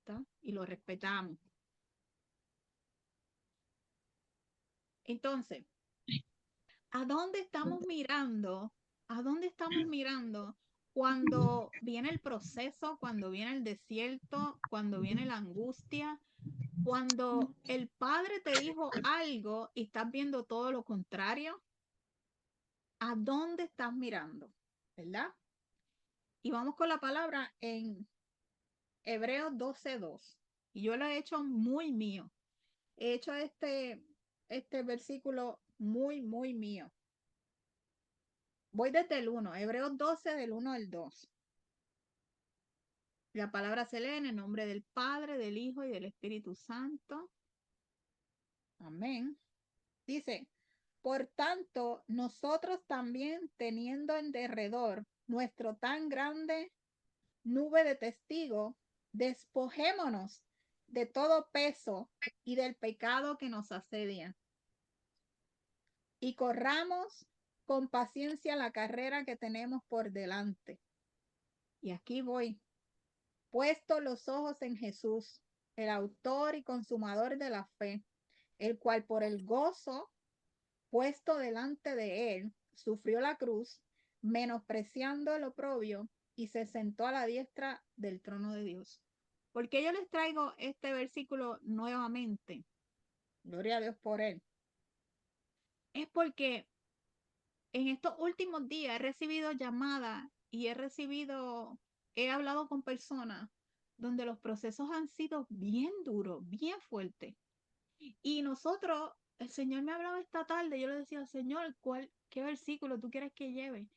gusta y lo respetamos. Entonces, ¿a dónde estamos mirando? ¿A dónde estamos mirando cuando viene el proceso, cuando viene el desierto, cuando viene la angustia, cuando el Padre te dijo algo y estás viendo todo lo contrario? ¿A dónde estás mirando? ¿Verdad? Y vamos con la palabra en Hebreos 12:2. Y yo lo he hecho muy mío. He hecho este versículo muy mío. Voy desde el 1, Hebreos 12 del 1 al 2. La palabra se lee en el nombre del Padre, del Hijo y del Espíritu Santo. Amén. Dice, por tanto, nosotros también teniendo en derredor nuestro tan grande nube de testigos, despojémonos de todo peso y del pecado que nos asedia. Y corramos con paciencia la carrera que tenemos por delante. Y aquí voy. Puesto los ojos en Jesús, el autor y consumador de la fe, el cual por el gozo puesto delante de él sufrió la cruz, menospreciando el oprobio, y se sentó a la diestra del trono de Dios. ¿Por qué yo les traigo este versículo nuevamente? Gloria a Dios por él. Es porque en estos últimos días he recibido llamadas y he hablado con personas donde los procesos han sido bien duros, bien fuertes. Y nosotros, el Señor me hablaba esta tarde, yo le decía, Señor, ¿qué versículo tú quieres que lleve?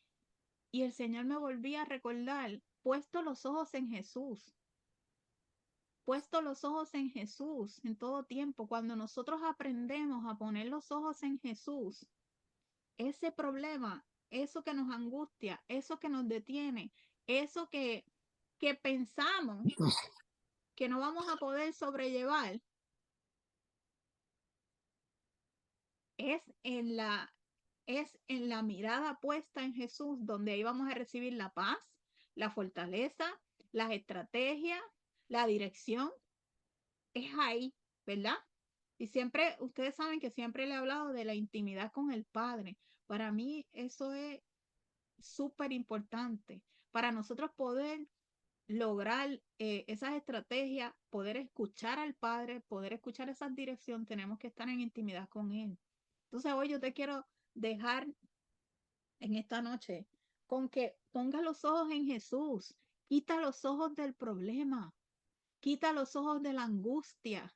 Y el Señor me volvía a recordar, puesto los ojos en Jesús, puesto los ojos en Jesús en todo tiempo. Cuando nosotros aprendemos a poner los ojos en Jesús, ese problema, eso que nos angustia, eso que nos detiene, eso que pensamos que no vamos a poder sobrellevar, es en la mirada puesta en Jesús donde ahí vamos a recibir la paz, la fortaleza, las estrategias, la dirección. Es ahí, ¿verdad? Y siempre, ustedes saben que siempre le he hablado de la intimidad con el Padre. Para mí eso es súper importante. Para nosotros poder lograr esas estrategias, poder escuchar al Padre, poder escuchar esa dirección, tenemos que estar en intimidad con Él. Entonces hoy yo te quiero dejar en esta noche con que ponga los ojos en Jesús, quita los ojos del problema, quita los ojos de la angustia,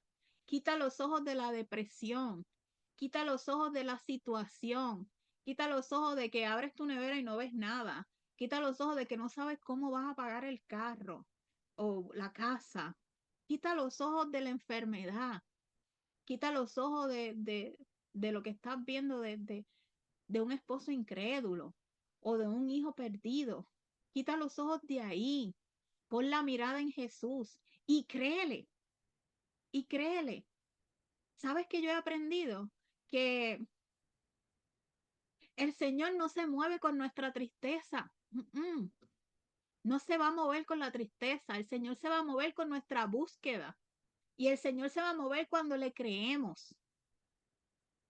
quita los ojos de la depresión, quita los ojos de la situación, quita los ojos de que abres tu nevera y no ves nada, quita los ojos de que no sabes cómo vas a pagar el carro o la casa, quita los ojos de la enfermedad, quita los ojos de lo que estás viendo de un esposo incrédulo o de un hijo perdido. Quita los ojos de ahí, pon la mirada en Jesús y créele, y créele. ¿Sabes que yo he aprendido? Que el Señor no se mueve con nuestra tristeza. No se va a mover con la tristeza. El Señor se va a mover con nuestra búsqueda. Y el Señor se va a mover cuando le creemos.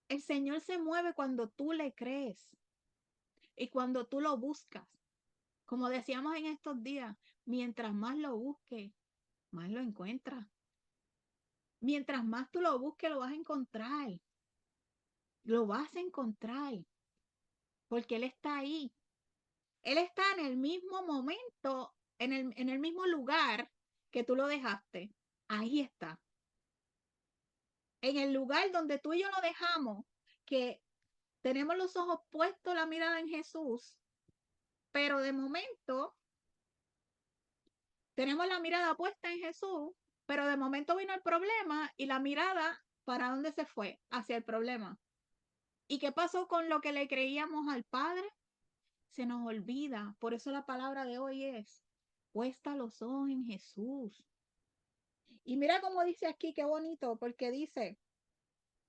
El Señor se mueve cuando tú le crees y cuando tú lo buscas. Como decíamos en estos días, mientras más lo busques, más lo encuentras. Mientras más tú lo busques, lo vas a encontrar. Lo vas a encontrar. Porque Él está ahí. Él está en el mismo momento, en el mismo lugar que tú lo dejaste. Ahí está. En el lugar donde tú y yo lo dejamos, que tenemos los ojos puestos, la mirada en Jesús, pero de momento tenemos la mirada puesta en Jesús, pero de momento vino el problema y la mirada, ¿para dónde se fue? Hacia el problema. ¿Y qué pasó con lo que le creíamos al Padre? Se nos olvida. Por eso la palabra de hoy es, puesta los ojos en Jesús. Y mira cómo dice aquí, qué bonito, porque dice,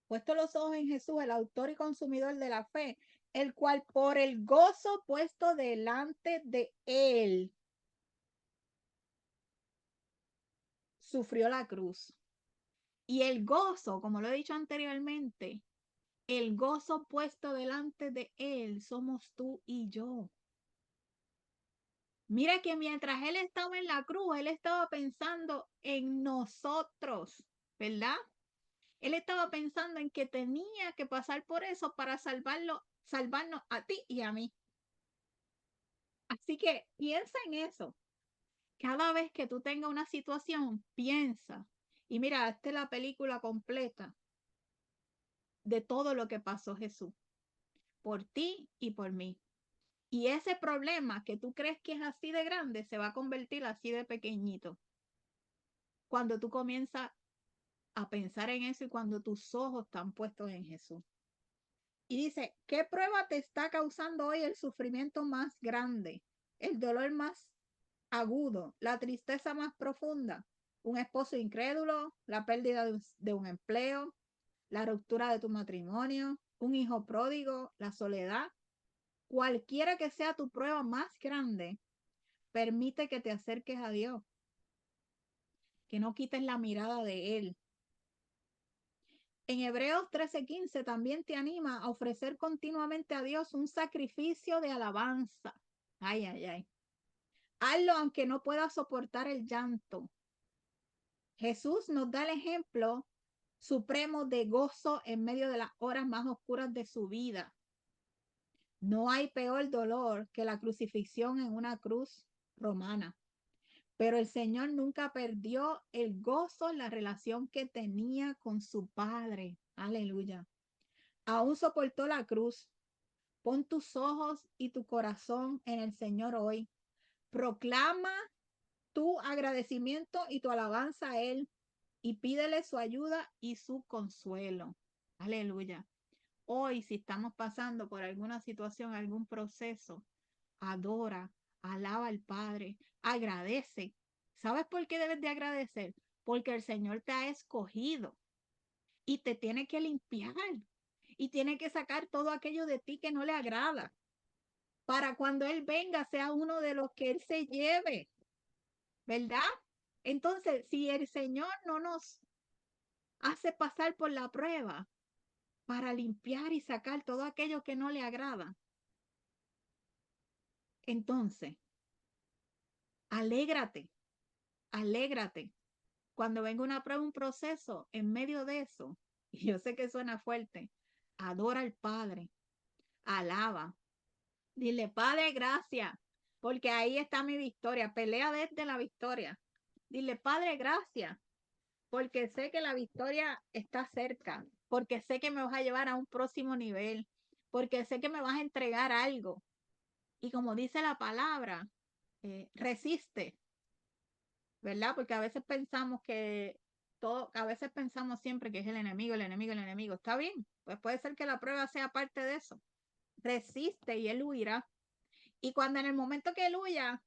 puesto los ojos en Jesús, el autor y consumidor de la fe, el cual por el gozo puesto delante de él sufrió la cruz. Y el gozo, como lo he dicho anteriormente, el gozo puesto delante de él somos tú y yo. Mira que mientras él estaba en la cruz, él estaba pensando en nosotros, ¿verdad? Él estaba pensando en que tenía que pasar por eso para salvarnos a ti y a mí. Así que piensa en eso. Cada vez que tú tengas una situación, piensa. Y mira, esta es la película completa de todo lo que pasó Jesús por ti y por mí. Y ese problema que tú crees que es así de grande se va a convertir así de pequeñito. Cuando tú comienzas a pensar en eso y cuando tus ojos están puestos en Jesús. Y dice, ¿qué prueba te está causando hoy el sufrimiento más grande? El dolor más agudo, la tristeza más profunda, un esposo incrédulo, la pérdida de un empleo, la ruptura de tu matrimonio, un hijo pródigo, la soledad. Cualquiera que sea tu prueba más grande, permite que te acerques a Dios, que no quites la mirada de Él. En Hebreos 13:15 también te anima a ofrecer continuamente a Dios un sacrificio de alabanza. Ay, ay, ay. Hazlo aunque no puedas soportar el llanto. Jesús nos da el ejemplo supremo de gozo en medio de las horas más oscuras de su vida. No hay peor dolor que la crucifixión en una cruz romana. Pero el Señor nunca perdió el gozo en la relación que tenía con su Padre. Aleluya. Aún soportó la cruz. Pon tus ojos y tu corazón en el Señor hoy. Proclama tu agradecimiento y tu alabanza a Él y pídele su ayuda y su consuelo. Aleluya. Hoy, si estamos pasando por alguna situación, algún proceso, adora, alaba al Padre, agradece. ¿Sabes por qué debes de agradecer? Porque el Señor te ha escogido y te tiene que limpiar y tiene que sacar todo aquello de ti que no le agrada para cuando Él venga sea uno de los que Él se lleve, ¿verdad? Entonces, si el Señor no nos hace pasar por la prueba para limpiar y sacar todo aquello que no le agrada, entonces, alégrate, alégrate. Cuando venga una prueba, un proceso, en medio de eso, y yo sé que suena fuerte, adora al Padre, alaba, dile, Padre, gracias, porque ahí está mi victoria, pelea desde la victoria. Dile, Padre, gracias, porque sé que la victoria está cerca, porque sé que me vas a llevar a un próximo nivel, porque sé que me vas a entregar algo. Y como dice la palabra, resiste, ¿verdad? Porque a veces pensamos que todo, a veces pensamos siempre que es el enemigo, el enemigo, el enemigo. Está bien, pues puede ser que la prueba sea parte de eso. Resiste y él huirá. Y cuando en el momento que él huya,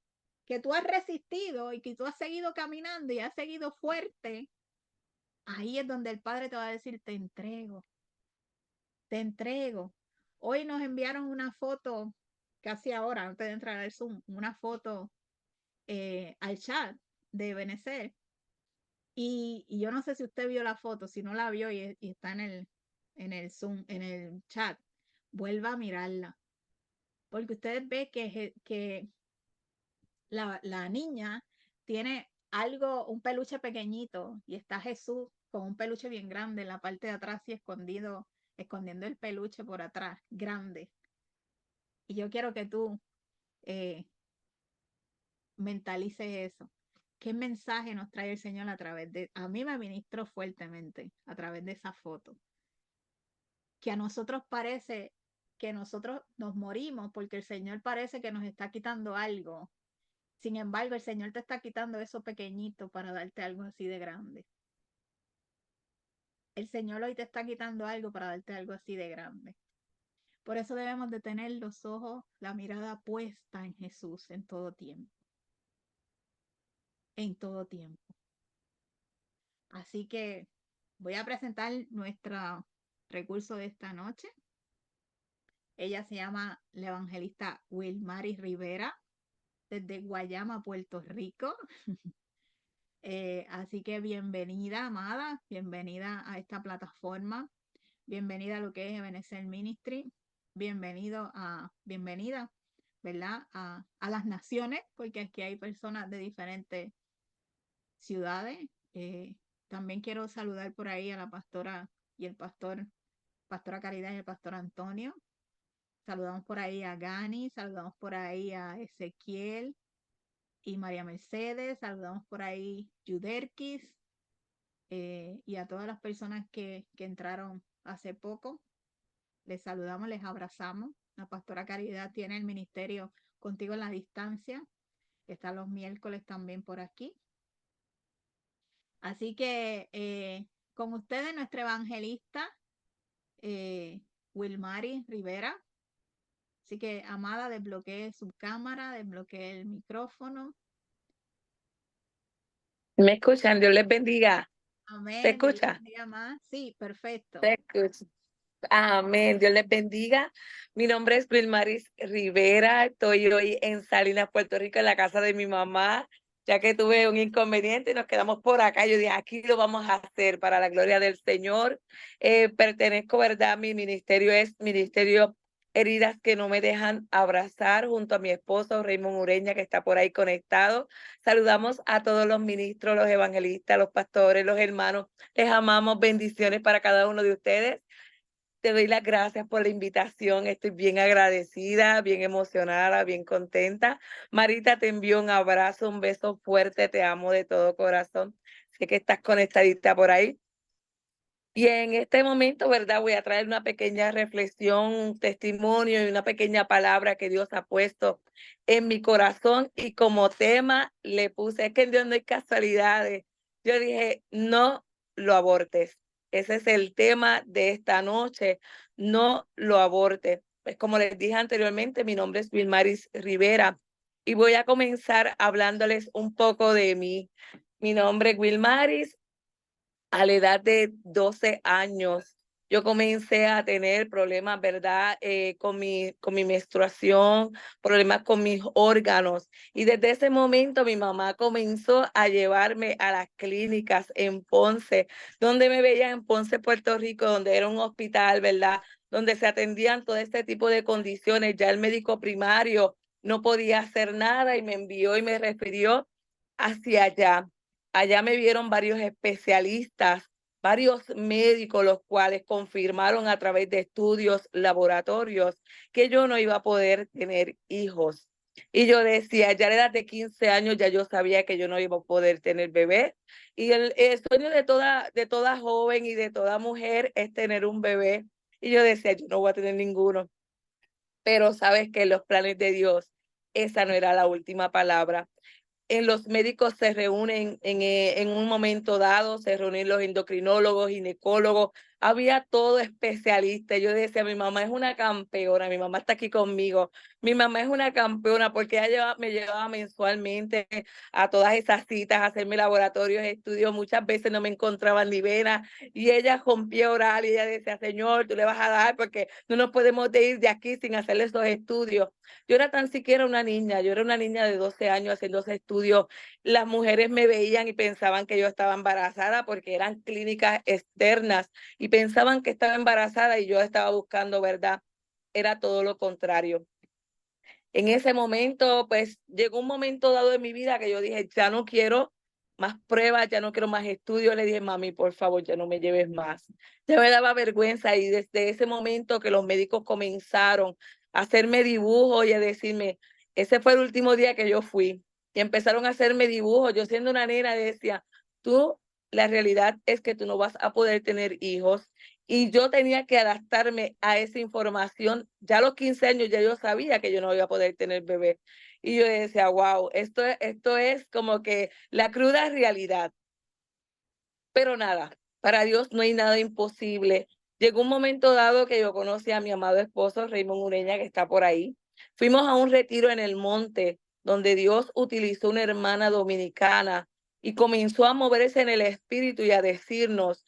que tú has resistido y que tú has seguido caminando y has seguido fuerte, ahí es donde el Padre te va a decir, te entrego, te entrego. Hoy nos enviaron una foto, casi ahora, antes de entrar al Zoom, una foto al chat de Benecer. Y yo no sé si usted vio la foto, si no la vio y está en el Zoom, en el chat, vuelva a mirarla. Porque ustedes ven que la niña tiene algo, un peluche pequeñito, y está Jesús con un peluche bien grande en la parte de atrás y escondiendo el peluche por atrás, grande. Y yo quiero que tú eh, mentalices eso. ¿Qué mensaje nos trae el Señor a través de, a mí me ministró fuertemente a través de esa foto? Que a nosotros parece que nosotros nos morimos porque el Señor parece que nos está quitando algo. Sin embargo, el Señor te está quitando eso pequeñito para darte algo así de grande. El Señor hoy te está quitando algo para darte algo así de grande. Por eso debemos de tener los ojos, la mirada puesta en Jesús en todo tiempo. En todo tiempo. Así que voy a presentar nuestro recurso de esta noche. Ella se llama la evangelista Wilmary Rivera, desde Guayama, Puerto Rico. Así que bienvenida, amada, bienvenida a esta plataforma, bienvenida a lo que es Ebenezer Ministry, bienvenida, ¿verdad? A las naciones, porque aquí hay personas de diferentes ciudades. También quiero saludar por ahí a la pastora y el pastora Caridad y el pastor Antonio. Saludamos por ahí a Gani, saludamos por ahí a Ezequiel y María Mercedes, saludamos por ahí Yuderquis y a todas las personas que entraron hace poco. Les saludamos, les abrazamos. La pastora Caridad tiene el ministerio Contigo en la Distancia. Está los miércoles también por aquí. Así que con ustedes nuestra evangelista Wilmary Rivera. Así que, amada, desbloquee su cámara, desbloquee el micrófono. ¿Me escuchan? Dios les bendiga. Amén. ¿Se escucha? Más. Sí, perfecto. Se escucha. Amén. Dios les bendiga. Mi nombre es Wilmaris Rivera. Estoy hoy en Salinas, Puerto Rico, en la casa de mi mamá, ya que tuve un inconveniente y nos quedamos por acá. Yo dije, aquí lo vamos a hacer para la gloria del Señor. Pertenezco, ¿verdad? Mi ministerio es Ministerio Heridas que no me dejan abrazar, junto a mi esposo Raymond Ureña, que está por ahí conectado. Saludamos a todos los ministros, los evangelistas, los pastores, los hermanos. Les amamos. Bendiciones para cada uno de ustedes. Te doy las gracias por la invitación. Estoy bien agradecida, bien emocionada, bien contenta. Marita, te envío un abrazo, un beso fuerte. Te amo de todo corazón. Sé que estás conectadita por ahí. Y en este momento, ¿verdad? Voy a traer una pequeña reflexión, un testimonio y una pequeña palabra que Dios ha puesto en mi corazón. Y como tema le puse, es que en Dios no hay casualidades. Yo dije, no lo abortes. Ese es el tema de esta noche, no lo abortes. Pues como les dije anteriormente, mi nombre es Wilmaris Rivera y voy a comenzar hablándoles un poco de mí. Mi nombre es Wilmaris. A la edad de 12 años, yo comencé a tener problemas, ¿verdad? Con mi menstruación, problemas con mis órganos. Y desde ese momento mi mamá comenzó a llevarme a las clínicas en Ponce, donde me veía en Ponce, Puerto Rico, donde era un hospital, ¿verdad? Donde se atendían todo este tipo de condiciones. Ya el médico primario no podía hacer nada y me envió y me refirió hacia allá. Allá me vieron varios especialistas, varios médicos, los cuales confirmaron a través de estudios laboratorios que yo no iba a poder tener hijos. Y yo decía, ya a la edad de 15 años ya yo sabía que yo no iba a poder tener bebé. Y el sueño de toda joven y de toda mujer es tener un bebé. Y yo decía, yo no voy a tener ninguno. Pero sabes que los planes de Dios, esa no era la última palabra. Los médicos se reúnen en un momento dado, se reúnen los endocrinólogos, ginecólogos, había todo especialista. Yo decía, mi mamá es una campeona, mi mamá está aquí conmigo, mi mamá es una campeona porque ella me llevaba mensualmente a todas esas citas, a hacerme laboratorios, estudios, muchas veces no me encontraban ni venas y ella rompía oral y ella decía, Señor, tú le vas a dar porque no nos podemos ir de aquí sin hacerle esos estudios. Yo era tan siquiera una niña, yo era una niña de 12 años haciendo ese estudio. Las mujeres me veían y pensaban que yo estaba embarazada porque eran clínicas externas y pensaban que estaba embarazada y yo estaba buscando verdad. Era todo lo contrario. En ese momento, pues llegó un momento dado de mi vida que yo dije, ya no quiero más pruebas, ya no quiero más estudios. Le dije, mami, por favor, ya no me lleves más. Ya me daba vergüenza y desde ese momento que los médicos comenzaron a hacerme dibujos y a decirme, ese fue el último día que yo fui. Y empezaron a hacerme dibujos. Yo siendo una nena decía, tú, la realidad es que tú no vas a poder tener hijos. Y yo tenía que adaptarme a esa información. Ya a los 15 años ya yo sabía que yo no iba a poder tener bebé. Y yo decía, wow, esto es como que la cruda realidad. Pero nada, para Dios no hay nada imposible. Llegó un momento dado que yo conocí a mi amado esposo, Raymond Ureña, que está por ahí. Fuimos a un retiro en el monte, donde Dios utilizó una hermana dominicana y comenzó a moverse en el espíritu y a decirnos,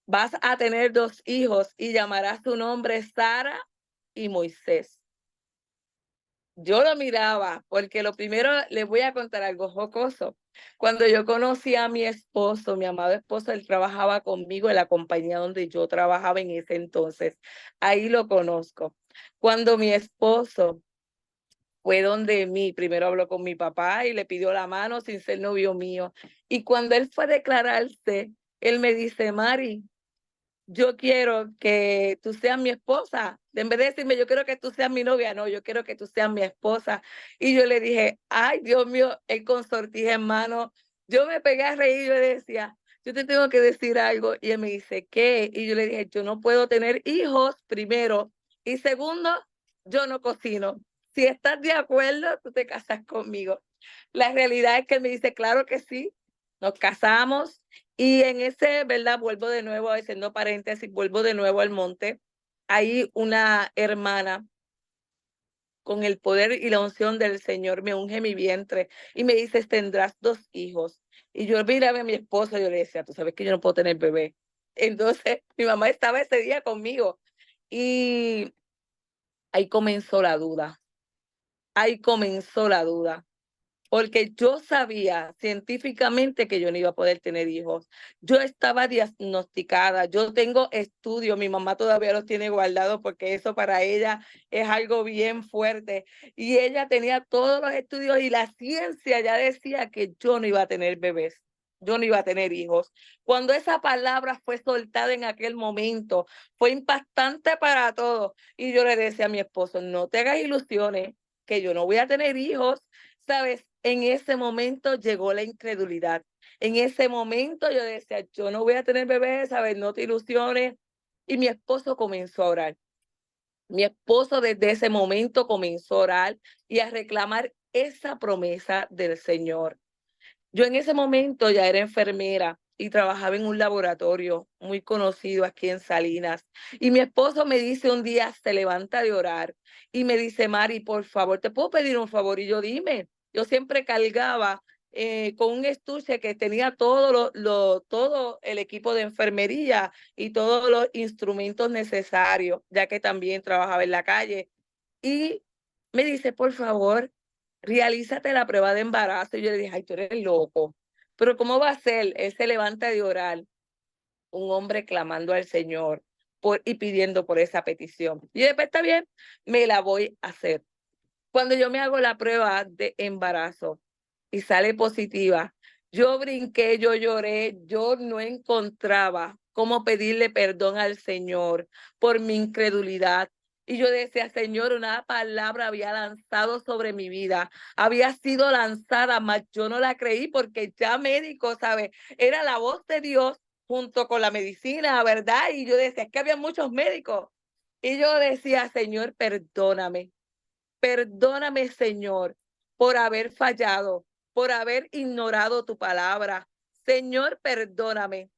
vas a tener 2 hijos y llamarás su nombre Sara y Moisés. yo lo miraba, porque lo primero les voy a contar algo jocoso. Cuando yo conocí a mi esposo, mi amado esposo, él trabajaba conmigo en la compañía donde yo trabajaba en ese entonces. Ahí lo conozco. Cuando mi esposo fue donde mí, primero habló con mi papá y le pidió la mano sin ser novio mío. Y cuando él fue a declararse, él me dice, Mari, yo quiero que tú seas mi esposa. En vez de decirme, yo quiero que tú seas mi novia, no, yo quiero que tú seas mi esposa. Y yo le dije, ay, Dios mío, el consortija en mano. Yo me pegué a reír, yo le decía, yo te tengo que decir algo. Y él me dice, ¿qué? Y yo le dije, yo no puedo tener hijos, primero. Y segundo, yo no cocino. Si estás de acuerdo, tú te casas conmigo. La realidad es que él me dice, claro que sí. Nos casamos y en ese, ¿verdad? Vuelvo de nuevo, haciendo paréntesis, vuelvo de nuevo al monte. Hay una hermana con el poder y la unción del Señor, me unge mi vientre y me dice, tendrás 2 hijos. Y yo miraba a mi esposo y yo le decía, tú sabes que yo no puedo tener bebé. Entonces, mi mamá estaba ese día conmigo y ahí comenzó la duda. Ahí comenzó la duda. Porque yo sabía científicamente que yo no iba a poder tener hijos. Yo estaba diagnosticada, yo tengo estudios, mi mamá todavía los tiene guardados porque eso para ella es algo bien fuerte. Y ella tenía todos los estudios y la ciencia ya decía que yo no iba a tener bebés, yo no iba a tener hijos. Cuando esa palabra fue soltada en aquel momento, fue impactante para todos. Y yo le decía a mi esposo, no te hagas ilusiones, que yo no voy a tener hijos. ¿Sabes? En ese momento llegó la incredulidad. En ese momento yo decía, yo no voy a tener bebés, ¿sabes? No te ilusiones. Y mi esposo comenzó a orar. Mi esposo desde ese momento comenzó a orar y a reclamar esa promesa del Señor. Yo en ese momento ya era enfermera y trabajaba en un laboratorio muy conocido aquí en Salinas. Y mi esposo me dice un día, se levanta de orar y me dice, Mari, por favor, ¿te puedo pedir un favor? Y yo, dime, yo siempre cargaba con un estuche que tenía todo el equipo de enfermería y todos los instrumentos necesarios, ya que también trabajaba en la calle. Y me dice, por favor, realízate la prueba de embarazo. Y yo le dije, ay, tú eres loco. Pero ¿cómo va a ser? Él se levanta de orar, un hombre clamando al Señor y pidiendo por esa petición. Y después está bien, me la voy a hacer. Cuando yo me hago la prueba de embarazo y sale positiva, yo brinqué, yo lloré, yo no encontraba cómo pedirle perdón al Señor por mi incredulidad. Y yo decía, Señor, una palabra había lanzado sobre mi vida, había sido lanzada, mas yo no la creí porque ya médico, ¿sabe? Era la voz de Dios junto con la medicina, ¿verdad? Y yo decía, es que había muchos médicos. Y yo decía, Señor, perdóname. Perdóname, Señor, por haber fallado, por haber ignorado tu palabra. Señor, perdóname.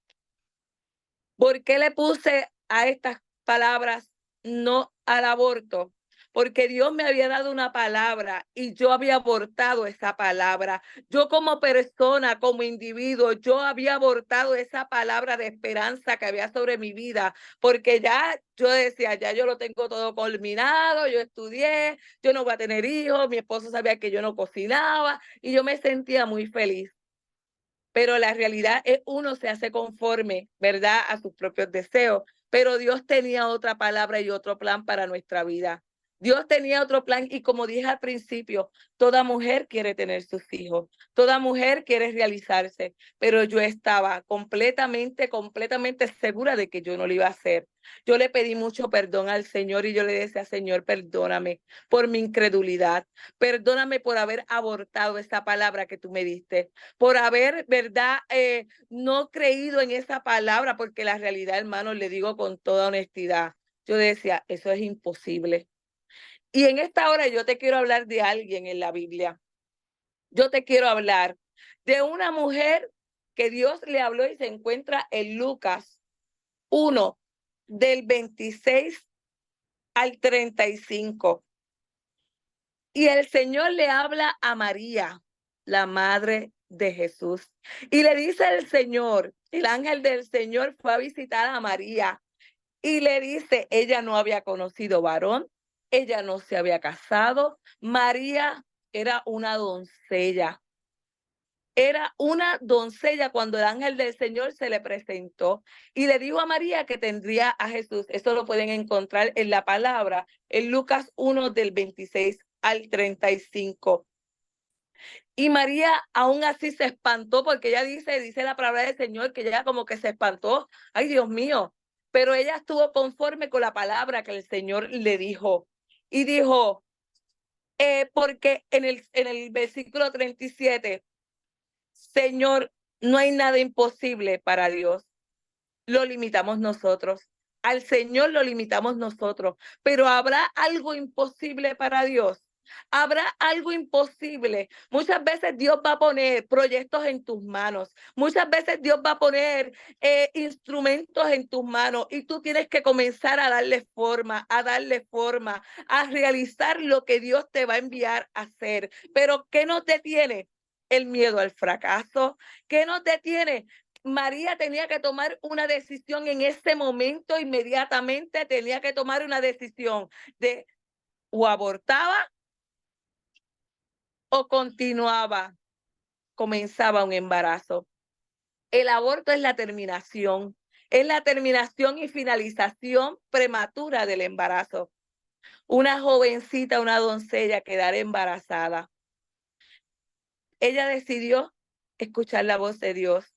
¿Por qué le puse a estas palabras no al aborto? Porque Dios me había dado una palabra y yo había abortado esa palabra. Yo como persona, como individuo, yo había abortado esa palabra de esperanza que había sobre mi vida, porque ya yo decía, ya yo lo tengo todo culminado, yo estudié, yo no voy a tener hijos, mi esposo sabía que yo no cocinaba y yo me sentía muy feliz. Pero la realidad es uno se hace conforme, ¿verdad?, a sus propios deseos. Pero Dios tenía otra palabra y otro plan para nuestra vida. Dios tenía otro plan y como dije al principio, toda mujer quiere tener sus hijos, toda mujer quiere realizarse, pero yo estaba completamente segura de que yo no lo iba a hacer. Yo le pedí mucho perdón al Señor y yo le decía, Señor, perdóname por mi incredulidad, perdóname por haber abortado esa palabra que tú me diste, por haber, ¿verdad? No creído en esa palabra, porque la realidad, hermano, le digo con toda honestidad, yo decía, eso es imposible. Y en esta hora yo te quiero hablar de alguien en la Biblia. Yo te quiero hablar de una mujer que Dios le habló y se encuentra en Lucas 1, del 26 al 35. Y el Señor le habla a María, la madre de Jesús. Y le dice el Señor, el ángel del Señor fue a visitar a María y le dice, ella no había conocido varón Ella no se había casado. María era una doncella. Era una doncella cuando el ángel del Señor se le presentó y le dijo a María que tendría a Jesús. Eso lo pueden encontrar en la palabra, en Lucas 1 del 26 al 35. Y María aún así se espantó porque ella dice la palabra del Señor que ella como que se espantó. Ay, Dios mío. Pero ella estuvo conforme con la palabra que el Señor le dijo. Y dijo, porque en el versículo 37, Señor, no hay nada imposible para Dios. Lo limitamos nosotros. Al Señor lo limitamos nosotros. Pero ¿habrá algo imposible para Dios? Habrá algo imposible. Muchas veces Dios va a poner proyectos en tus manos. Muchas veces Dios va a poner instrumentos en tus manos y tú tienes que comenzar a darle forma, a realizar lo que Dios te va a enviar a hacer. Pero ¿qué nos detiene? El miedo al fracaso. ¿Qué nos detiene? María tenía que tomar una decisión en ese momento, inmediatamente tenía que tomar una decisión de o abortaba o continuaba, comenzaba un embarazo. El aborto es la terminación y finalización prematura del embarazo. Una jovencita, una doncella quedar embarazada. Ella decidió escuchar la voz de Dios.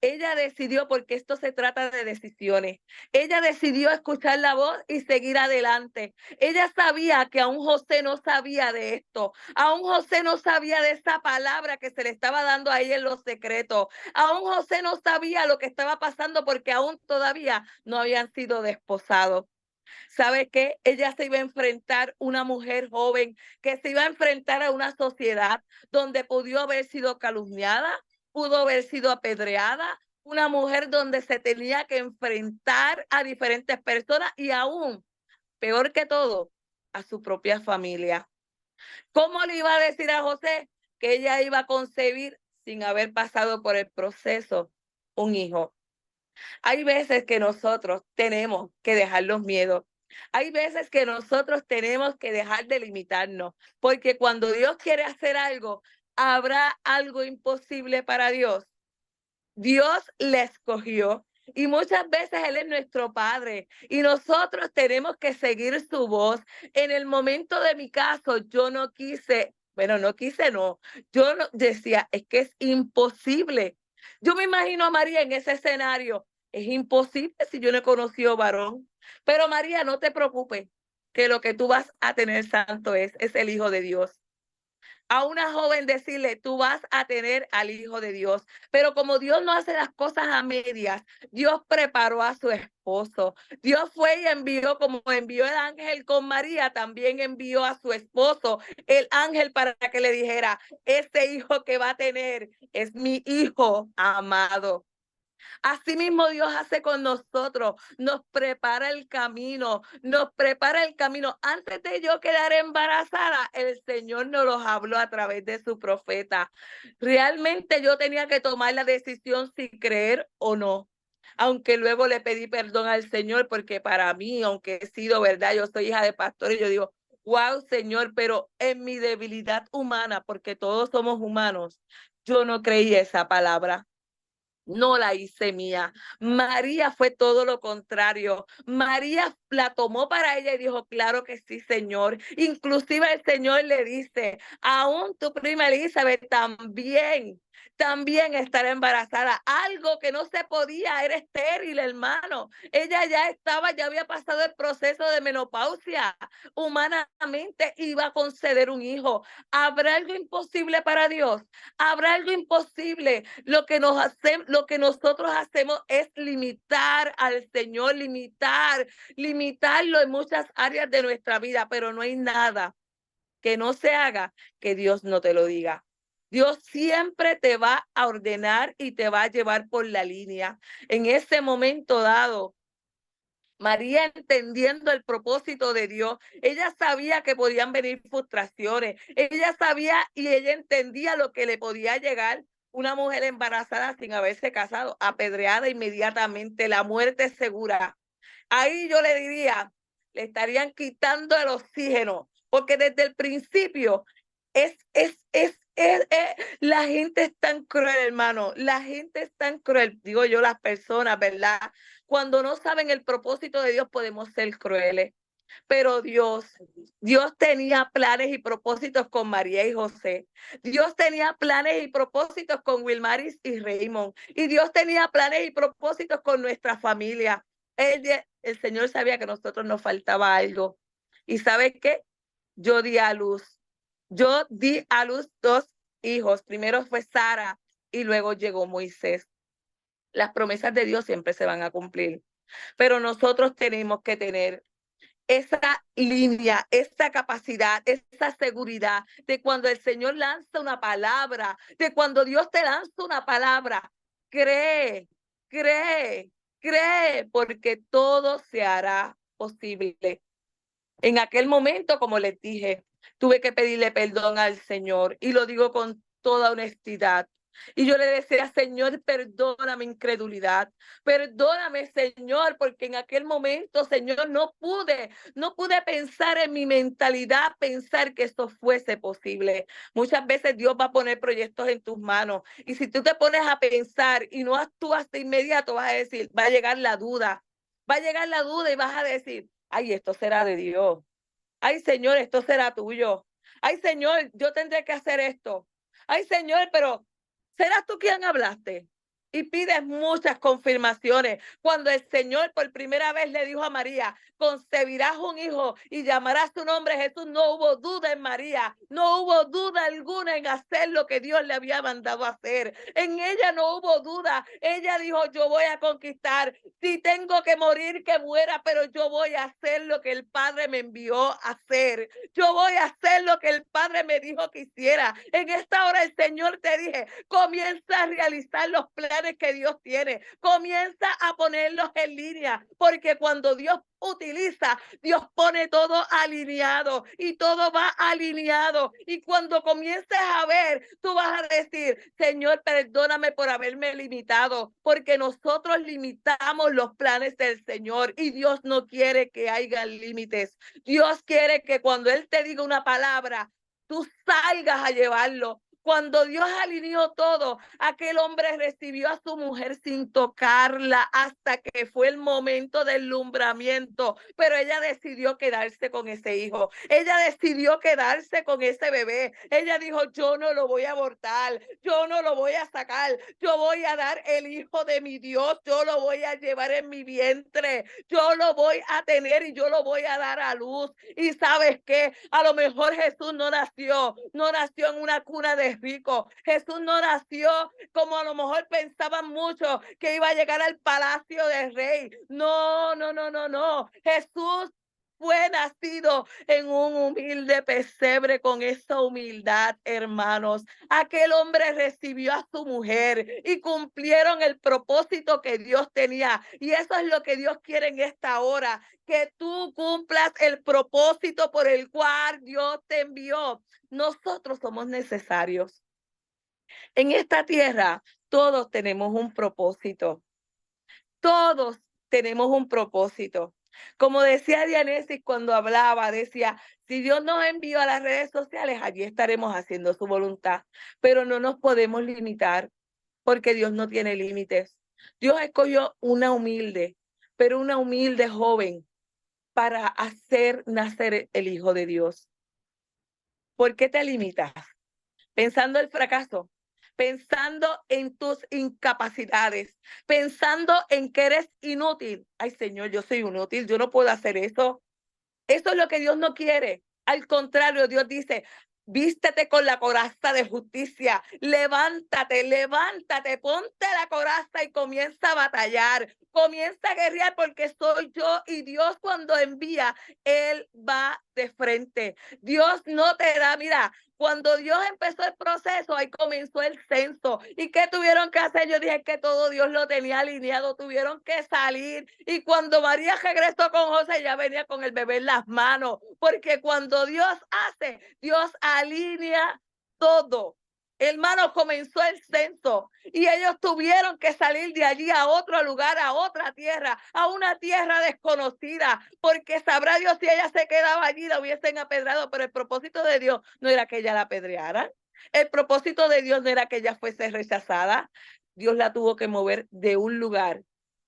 Ella decidió, porque esto se trata de decisiones. Ella decidió escuchar la voz y seguir adelante. Ella sabía que aún José no sabía de esto. Aún José no sabía de esa palabra que se le estaba dando a ella en los secretos. Aún José no sabía lo que estaba pasando porque aún todavía no habían sido desposados. ¿Sabe qué? Ella se iba a enfrentar, una mujer joven, que se iba a enfrentar a una sociedad donde pudo haber sido calumniada, pudo haber sido apedreada, una mujer donde se tenía que enfrentar a diferentes personas y aún, peor que todo, a su propia familia. ¿Cómo le iba a decir a José que ella iba a concebir sin haber pasado por el proceso un hijo? Hay veces que nosotros tenemos que dejar los miedos. Hay veces que nosotros tenemos que dejar de limitarnos, porque cuando Dios quiere hacer algo, habrá algo imposible para Dios. Dios le escogió y muchas veces Él es nuestro Padre y nosotros tenemos que seguir su voz. En el momento de mi caso, yo no quise, bueno, no quise, no, yo no, decía, es que es imposible. Yo me imagino a María en ese escenario. Es imposible si yo no he conocido varón. Pero María, no te preocupes, que lo que tú vas a tener santo es el Hijo de Dios. A una joven decirle, tú vas a tener al Hijo de Dios. Pero como Dios no hace las cosas a medias, Dios preparó a su esposo. Dios fue y envió, como envió el ángel con María, también envió a su esposo, el ángel, para que le dijera, este hijo que va a tener es mi hijo amado. Asimismo Dios hace con nosotros, nos prepara el camino, nos prepara el camino. Antes de yo quedar embarazada, el Señor nos los habló a través de su profeta. Realmente yo tenía que tomar la decisión si creer o no. Aunque luego le pedí perdón al Señor, porque para mí, aunque he sido verdad, yo soy hija de pastor y yo digo, wow, Señor, pero en mi debilidad humana, porque todos somos humanos, yo no creí esa palabra. No la hice mía. María fue todo lo contrario. María la tomó para ella y dijo, claro que sí, Señor. Inclusive el Señor le dice, aún tu prima Elizabeth también estará embarazada. Algo que no se podía, era estéril, hermano. Ella ya había pasado el proceso de menopausia. Humanamente iba a conceder un hijo. ¿Habrá algo imposible para Dios? ¿Habrá algo imposible? Lo que nosotros hacemos es limitar al Señor, limitarlo en muchas áreas de nuestra vida, pero no hay nada que no se haga que Dios no te lo diga. Dios siempre te va a ordenar y te va a llevar por la línea. En ese momento dado, María, entendiendo el propósito de Dios, ella sabía que podían venir frustraciones, ella sabía y ella entendía lo que le podía llegar una mujer embarazada sin haberse casado, apedreada inmediatamente, la muerte segura. Ahí yo le diría, le estarían quitando el oxígeno, porque desde el principio la gente es tan cruel, hermano, la gente es tan cruel, digo yo, las personas, ¿verdad? Cuando no saben el propósito de Dios podemos ser crueles, pero Dios tenía planes y propósitos con María y José. Dios tenía planes y propósitos con Wilmaris y Raymond. Y Dios tenía planes y propósitos con nuestra familia. El Señor sabía que a nosotros nos faltaba algo. ¿Y sabes qué? Yo di a luz. Yo di a luz 2 hijos. Primero fue Sara y luego llegó Moisés. Las promesas de Dios siempre se van a cumplir. Pero nosotros tenemos que tener esa línea, esa capacidad, esa seguridad de cuando el Señor lanza una palabra, de cuando Dios te lanza una palabra, cree, cree, cree, porque todo se hará posible. En aquel momento, como les dije, tuve que pedirle perdón al Señor y lo digo con toda honestidad. Y yo le decía, Señor, perdona mi incredulidad, perdóname, Señor, porque en aquel momento, Señor, no pude pensar en mi mentalidad, pensar que esto fuese posible. Muchas veces Dios va a poner proyectos en tus manos y si tú te pones a pensar y no actúas de inmediato, vas a decir, va a llegar la duda, y vas a decir, ay, esto será de Dios. Ay, Señor, esto será tuyo. Ay, Señor, yo tendré que hacer esto. Ay, Señor, pero ¿serás tú quien hablaste? Y pides muchas confirmaciones. Cuando el Señor por primera vez le dijo a María, concebirás un hijo y llamarás su nombre Jesús, no hubo duda en María, no hubo duda alguna en hacer lo que Dios le había mandado a hacer. En ella no hubo duda. Ella dijo, yo voy a conquistar. Si tengo que morir, que muera, pero yo voy a hacer lo que el Padre me envió a hacer. Yo voy a hacer lo que el Padre me dijo que hiciera. En esta hora el Señor te dije, comienza a realizar los planes que Dios tiene. Comienza a ponerlos en línea, porque cuando Dios utiliza, Dios pone todo alineado y todo va alineado. Y cuando comiences a ver, tú vas a decir, Señor, perdóname por haberme limitado, porque nosotros limitamos los planes del Señor y Dios no quiere que haya límites. Dios quiere que cuando Él te diga una palabra, tú salgas a llevarlo. Cuando Dios alineó todo, aquel hombre recibió a su mujer sin tocarla hasta que fue el momento del lumbramiento, pero ella decidió quedarse con ese hijo, ella decidió quedarse con ese bebé, ella dijo, yo no lo voy a abortar, yo no lo voy a sacar, yo voy a dar el hijo de mi Dios, yo lo voy a llevar en mi vientre, yo lo voy a tener y yo lo voy a dar a luz. Y ¿sabes qué? A lo mejor Jesús no nació en una cuna de ricos, Jesús no nació como a lo mejor pensaban muchos que iba a llegar al palacio del rey. No, no, no, no, no. Jesús fue nacido en un humilde pesebre con esa humildad, hermanos. Aquel hombre recibió a su mujer y cumplieron el propósito que Dios tenía. Y eso es lo que Dios quiere en esta hora, que tú cumplas el propósito por el cual Dios te envió. Nosotros somos necesarios. En esta tierra, todos tenemos un propósito. Todos tenemos un propósito. Como decía Dianesis cuando hablaba, decía, si Dios nos envió a las redes sociales, allí estaremos haciendo su voluntad, pero no nos podemos limitar porque Dios no tiene límites. Dios escogió una humilde, pero una humilde joven para hacer nacer el Hijo de Dios. ¿Por qué te limitas? Pensando el fracaso, pensando en tus incapacidades, pensando en que eres inútil. Ay, Señor, yo soy inútil, yo no puedo hacer eso. Eso es lo que Dios no quiere. Al contrario, Dios dice, vístete con la coraza de justicia, levántate, levántate, ponte la coraza y comienza a batallar, comienza a guerrear porque soy yo y Dios cuando envía, Él va de frente. Dios no te da, mira, cuando Dios empezó el proceso, ahí comenzó el censo. ¿Y qué tuvieron que hacer? Yo dije que todo Dios lo tenía alineado, tuvieron que salir. Y cuando María regresó con José, ya venía con el bebé en las manos, porque cuando Dios hace, Dios alinea todo. Hermano, comenzó el censo y ellos tuvieron que salir de allí a otro lugar, a otra tierra, a una tierra desconocida, porque sabrá Dios si ella se quedaba allí, la hubiesen apedrado, pero el propósito de Dios no era que ella la apedrearan. El propósito de Dios no era que ella fuese rechazada. Dios la tuvo que mover de un lugar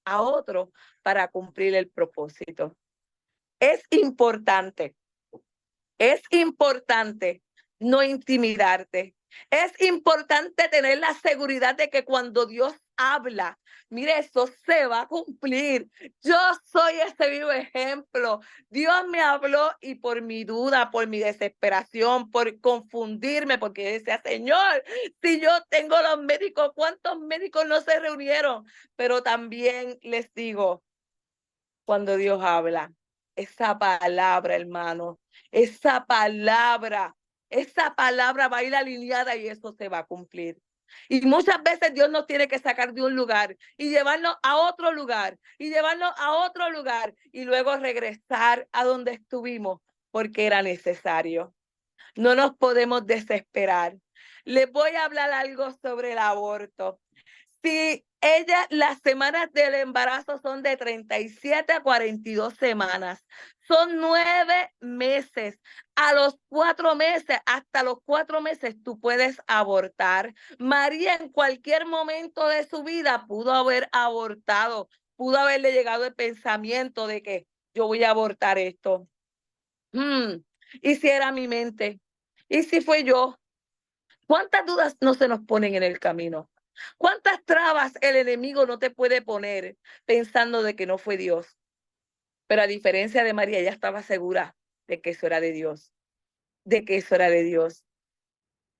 a otro para cumplir el propósito. Es importante no intimidarte. Es importante tener la seguridad de que cuando Dios habla, mire, eso se va a cumplir. Yo soy ese vivo ejemplo. Dios me habló y por mi duda, por mi desesperación, por confundirme, porque decía, Señor, si yo tengo los médicos, ¿cuántos médicos no se reunieron? Pero también les digo, cuando Dios habla, esa palabra, hermano, esa palabra va a ir alineada y eso se va a cumplir. Y muchas veces Dios nos tiene que sacar de un lugar y llevarnos a otro lugar y llevarnos a otro lugar y luego regresar a donde estuvimos porque era necesario. No nos podemos desesperar. Les voy a hablar algo sobre el aborto. Si las semanas del embarazo son de 37 a 42 semanas, son 9 meses. A los 4 meses, hasta los 4 meses, tú puedes abortar. María en cualquier momento de su vida pudo haber abortado, pudo haberle llegado el pensamiento de que yo voy a abortar esto. ¿Y si era mi mente? ¿Y si fue yo? ¿Cuántas dudas no se nos ponen en el camino? ¿Cuántas trabas el enemigo no te puede poner pensando de que no fue Dios? Pero a diferencia de María, ella estaba segura de que eso era de Dios, de que eso era de Dios.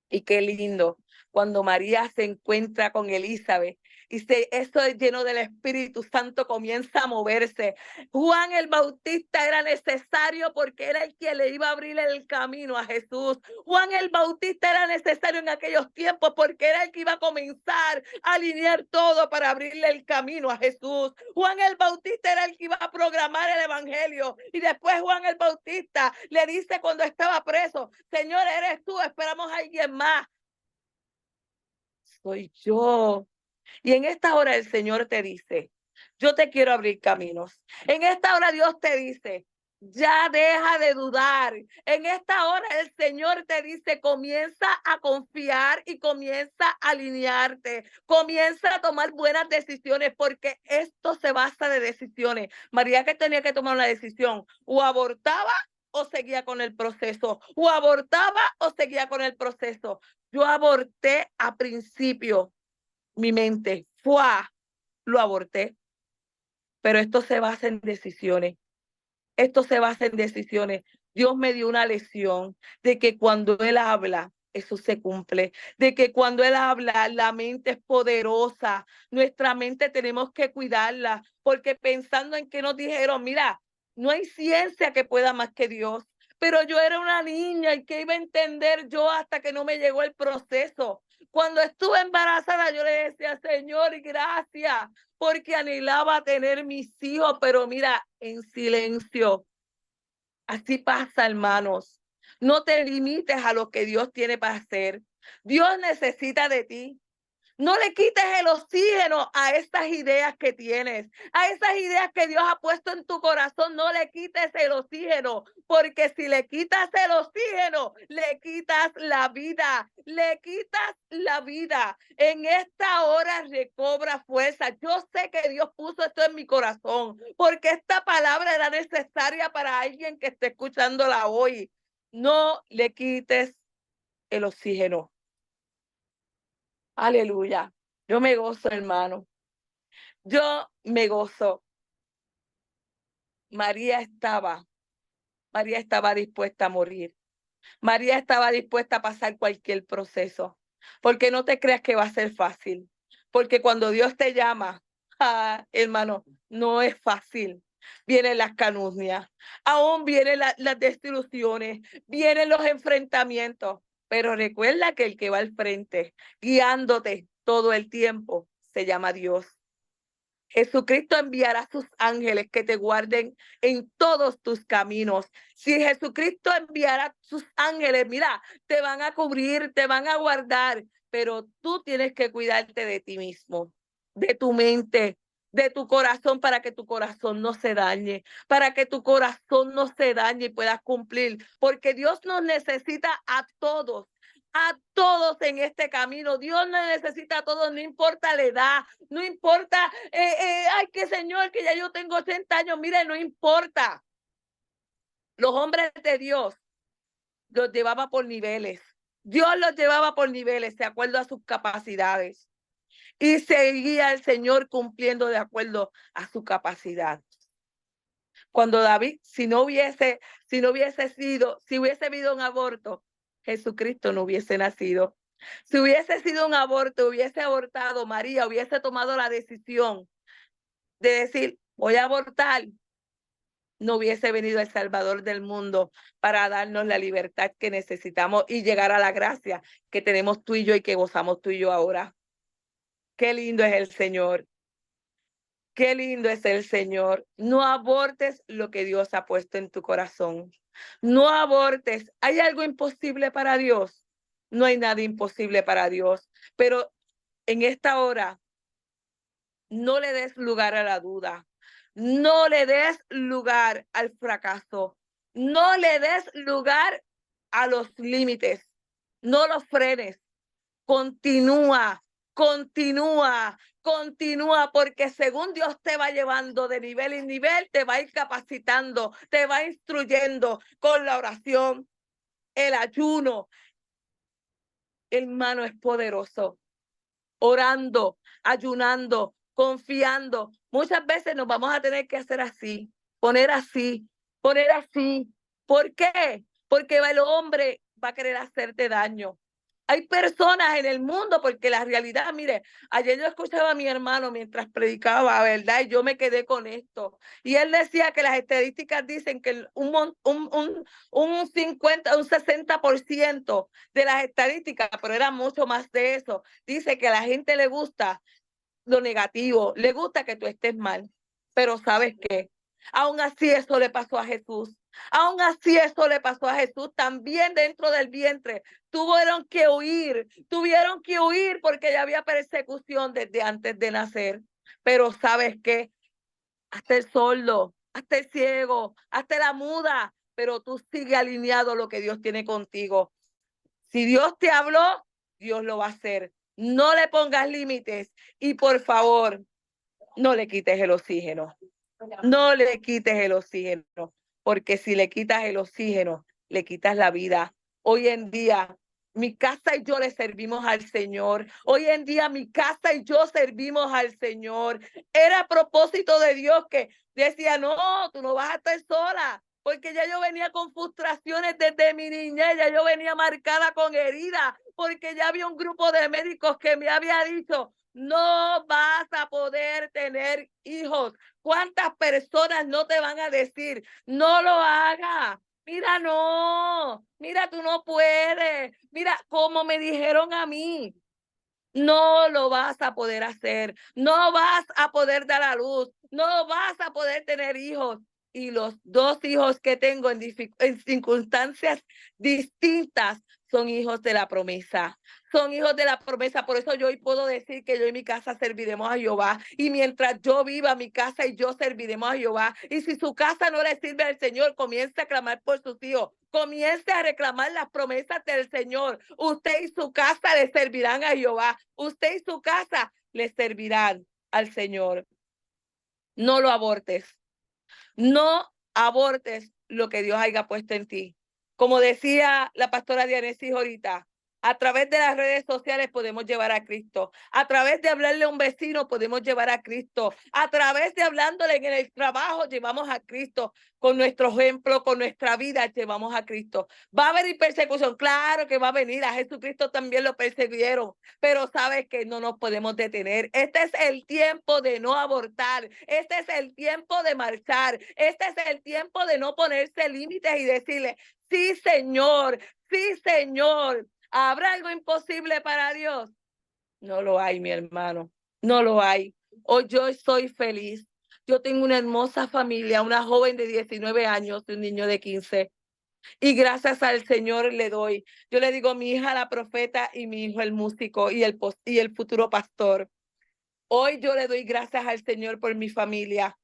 Y qué lindo cuando María se encuentra con Elizabeth y esto es lleno del Espíritu Santo, comienza a moverse. Juan el Bautista era necesario porque era el que le iba a abrir el camino a Jesús. Juan el Bautista era necesario en aquellos tiempos porque era el que iba a comenzar a alinear todo para abrirle el camino a Jesús. Juan el Bautista era el que iba a programar el evangelio y después Juan el Bautista le dice cuando estaba preso, Señor, eres tú, esperamos a alguien más. Soy yo. Y en esta hora el Señor te dice, yo te quiero abrir caminos. En esta hora Dios te dice, ya deja de dudar. En esta hora el Señor te dice, comienza a confiar y comienza a alinearte. Comienza a tomar buenas decisiones porque esto se basa de decisiones. María que tenía que tomar una decisión, o abortaba o seguía con el proceso, o abortaba o seguía con el proceso. Yo aborté a principio. Mi mente, lo aborté. Pero esto se basa en decisiones. Esto se basa en decisiones. Dios me dio una lección de que cuando Él habla, eso se cumple. De que cuando Él habla, la mente es poderosa. Nuestra mente tenemos que cuidarla. Porque pensando en que nos dijeron, mira, no hay ciencia que pueda más que Dios. Pero yo era una niña y que iba a entender yo hasta que no me llegó el proceso. Cuando estuve embarazada, yo le decía, Señor, gracias, porque anhelaba tener mis hijos, pero mira, en silencio. Así pasa, hermanos. No te limites a lo que Dios tiene para hacer. Dios necesita de ti. No le quites el oxígeno a esas ideas que tienes, a esas ideas que Dios ha puesto en tu corazón. No le quites el oxígeno, porque si le quitas el oxígeno, le quitas la vida, le quitas la vida. En esta hora recobra fuerza. Yo sé que Dios puso esto en mi corazón, porque esta palabra era necesaria para alguien que esté escuchándola hoy. No le quites el oxígeno. Aleluya. Yo me gozo, hermano. Yo me gozo. María estaba dispuesta a morir. María estaba dispuesta a pasar cualquier proceso. Porque no te creas que va a ser fácil. Porque cuando Dios te llama, hermano, no es fácil. Vienen las calumnias, aún vienen las desilusiones, vienen los enfrentamientos. Pero recuerda que el que va al frente, guiándote todo el tiempo, se llama Dios. Jesucristo enviará sus ángeles que te guarden en todos tus caminos. Si Jesucristo enviará sus ángeles, mira, te van a cubrir, te van a guardar, pero tú tienes que cuidarte de ti mismo, de tu mente, de tu corazón, para que tu corazón no se dañe, para que tu corazón no se dañe y puedas cumplir, porque Dios nos necesita a todos en este camino. Dios nos necesita a todos, no importa la edad, no importa, ay, que Señor, que ya yo tengo 80 años, mire, no importa. Los hombres de Dios los llevaba por niveles. Dios los llevaba por niveles, de acuerdo a sus capacidades. Y seguía el Señor cumpliendo de acuerdo a su capacidad. Cuando David, si hubiese habido un aborto, Jesucristo no hubiese nacido. Si hubiese sido un aborto, hubiese abortado, María hubiese tomado la decisión de decir, voy a abortar, no hubiese venido el Salvador del mundo para darnos la libertad que necesitamos y llegar a la gracia que tenemos tú y yo y que gozamos tú y yo ahora. Qué lindo es el Señor. Qué lindo es el Señor. No abortes lo que Dios ha puesto en tu corazón. No abortes. ¿Hay algo imposible para Dios? No hay nada imposible para Dios. Pero en esta hora, no le des lugar a la duda. No le des lugar al fracaso. No le des lugar a los límites. No los frenes. Continúa, continúa, continúa, porque según Dios te va llevando de nivel en nivel, te va a ir capacitando, te va instruyendo con la oración, el ayuno. Hermano, es poderoso. Orando, ayunando, confiando. Muchas veces nos vamos a tener que hacer así, poner así, poner así. ¿Por qué? Porque el hombre va a querer hacerte daño. Hay personas en el mundo, porque la realidad, mire, ayer yo escuchaba a mi hermano mientras predicaba, ¿verdad? Y yo me quedé con esto. Y él decía que las estadísticas dicen que un 50, un 60% de las estadísticas, pero era mucho más de eso, dice que a la gente le gusta lo negativo, le gusta que tú estés mal. Pero ¿sabes qué? Aún así eso le pasó a Jesús. Aún así eso le pasó a Jesús también dentro del vientre. Tuvieron que huir porque ya había persecución desde antes de nacer. Pero ¿sabes qué? Hasta el sordo, hasta el ciego, hasta la muda, pero tú sigue alineado a lo que Dios tiene contigo. Si Dios te habló, Dios lo va a hacer. No le pongas límites y por favor, no le quites el oxígeno. No le quites el oxígeno, porque si le quitas el oxígeno, le quitas la vida. Hoy en día, mi casa y yo le servimos al Señor. Hoy en día, mi casa y yo servimos al Señor. Era a propósito de Dios que decía, no, tú no vas a estar sola, porque ya yo venía con frustraciones desde mi niñez, ya yo venía marcada con heridas, porque ya había un grupo de médicos que me había dicho, no vas a poder tener hijos. ¿Cuántas personas no te van a decir, no lo hagas? Mira, no, mira, tú no puedes. Mira, como me dijeron a mí, no lo vas a poder hacer, no vas a poder dar a luz, no vas a poder tener hijos. Y los dos hijos que tengo en circunstancias distintas son hijos de la promesa. Son hijos de la promesa. Por eso yo hoy puedo decir que yo y mi casa serviremos a Jehová. Y mientras yo viva, mi casa y yo serviremos a Jehová. Y si su casa no le sirve al Señor, comience a clamar por sus hijos. Comience a reclamar las promesas del Señor. Usted y su casa le servirán a Jehová. Usted y su casa le servirán al Señor. No lo abortes. No abortes lo que Dios haya puesto en ti. Como decía la pastora Dianesis ahorita, a través de las redes sociales podemos llevar a Cristo. A través de hablarle a un vecino podemos llevar a Cristo. A través de hablándole en el trabajo llevamos a Cristo. Con nuestro ejemplo, con nuestra vida llevamos a Cristo. ¿Va a venir persecución? Claro que va a venir. A Jesucristo también lo persiguieron. Pero sabes que no nos podemos detener. Este es el tiempo de no abortar. Este es el tiempo de marchar. Este es el tiempo de no ponerse límites y decirle, sí, Señor, sí, Señor. ¿Habrá algo imposible para Dios? No lo hay, mi hermano. No lo hay. Hoy yo soy feliz. Yo tengo una hermosa familia, una joven de 19 años y un niño de 15. Y gracias al Señor le doy. Yo le digo mi hija la profeta y mi hijo el músico y el futuro pastor. Hoy yo le doy gracias al Señor por mi familia.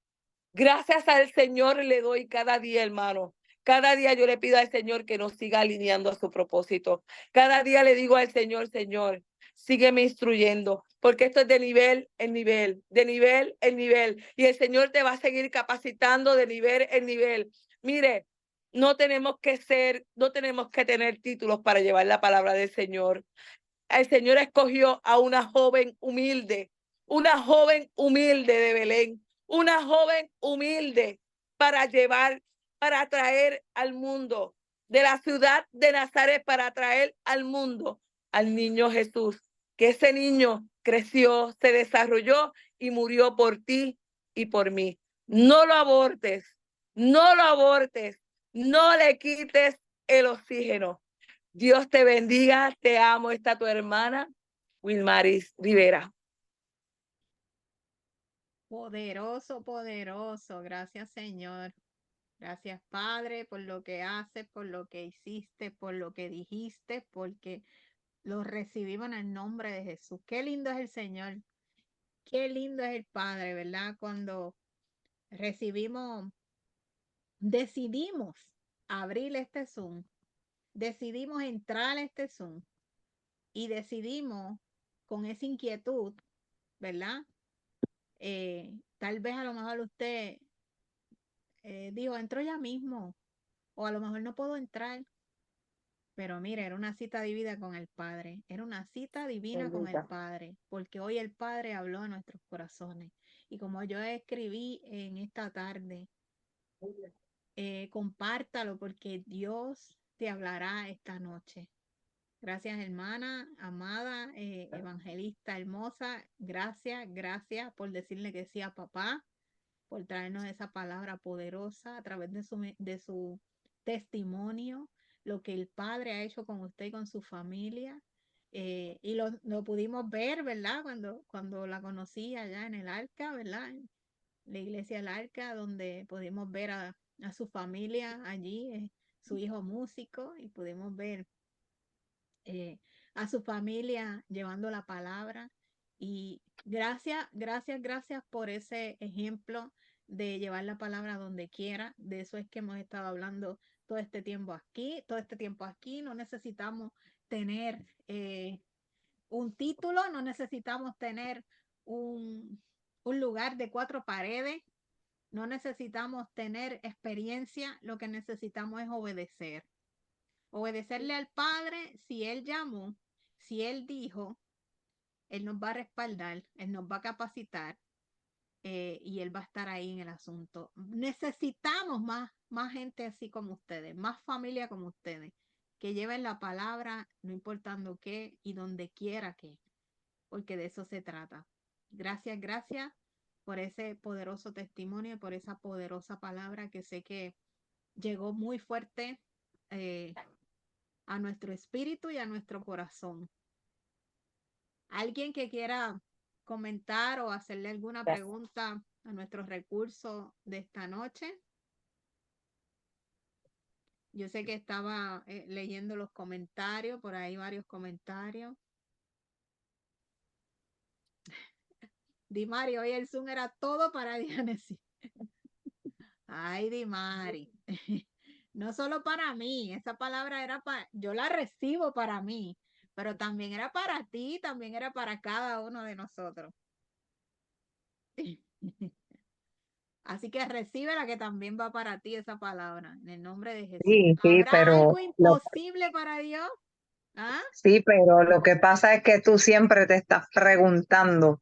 Gracias al Señor le doy cada día, hermano. Cada día yo le pido al Señor que nos siga alineando a su propósito. Cada día le digo al Señor, Señor, sígueme instruyendo, porque esto es de nivel en nivel, de nivel en nivel. Y el Señor te va a seguir capacitando de nivel en nivel. Mire, no tenemos que tener títulos para llevar la palabra del Señor. El Señor escogió a una joven humilde de Belén, una joven humilde para llevar, para traer al mundo, de la ciudad de Nazaret, para traer al mundo al niño Jesús, que ese niño creció, se desarrolló y murió por ti y por mí. No lo abortes, no lo abortes, no le quites el oxígeno. Dios te bendiga, te amo, está tu hermana, Wilmaris Rivera. Poderoso, poderoso. Gracias, Señor. Gracias, Padre, por lo que haces, por lo que hiciste, por lo que dijiste, porque lo recibimos en el nombre de Jesús. Qué lindo es el Señor. Qué lindo es el Padre, ¿verdad? Cuando recibimos, decidimos abrir este Zoom, decidimos entrar a este Zoom y decidimos con esa inquietud, ¿verdad? Tal vez a lo mejor usted dijo, entro ya mismo, o a lo mejor no puedo entrar, pero mire, era una cita divina con el Padre, era una cita divina con el Bendita. Padre, porque hoy el Padre habló a nuestros corazones. Y como yo escribí en esta tarde, compártalo porque Dios te hablará esta noche. Gracias, hermana, amada, evangelista hermosa. Gracias, gracias por decirle que sí a papá, por traernos esa palabra poderosa a través de su testimonio, lo que el Padre ha hecho con usted y con su familia. Y lo pudimos ver, ¿verdad? Cuando la conocí allá en el Arca, ¿verdad? En la iglesia del Arca, donde pudimos ver a su familia allí, su hijo músico, y pudimos ver a su familia llevando la palabra. Y gracias, gracias, gracias por ese ejemplo de llevar la palabra donde quiera. De eso es que hemos estado hablando todo este tiempo aquí. Todo este tiempo aquí no necesitamos tener un título, no necesitamos tener un lugar de 4 paredes, no necesitamos tener experiencia, lo que necesitamos es obedecer. Obedecerle al Padre, si Él llamó, si Él dijo, Él nos va a respaldar, Él nos va a capacitar y Él va a estar ahí en el asunto. Necesitamos más gente así como ustedes, más familia como ustedes, que lleven la palabra, no importando qué y donde quiera que, porque de eso se trata. Gracias, gracias por ese poderoso testimonio, por esa poderosa palabra que sé que llegó muy fuerte a nuestro espíritu y a nuestro corazón. ¿Alguien que quiera comentar o hacerle alguna pregunta a nuestros recursos de esta noche? Yo sé que estaba leyendo los comentarios, por ahí varios comentarios. Dimari, hoy el Zoom era todo para Dianesis. Ay, Dimari. No solo para mí, esa palabra era para, yo la recibo para mí, pero también era para ti, también era para cada uno de nosotros. Así que recibe la que también va para ti esa palabra, en el nombre de Jesús. Sí, sí, ¿Habrá algo imposible para Dios? ¿Ah? sí, pero lo que pasa es que tú siempre te estás preguntando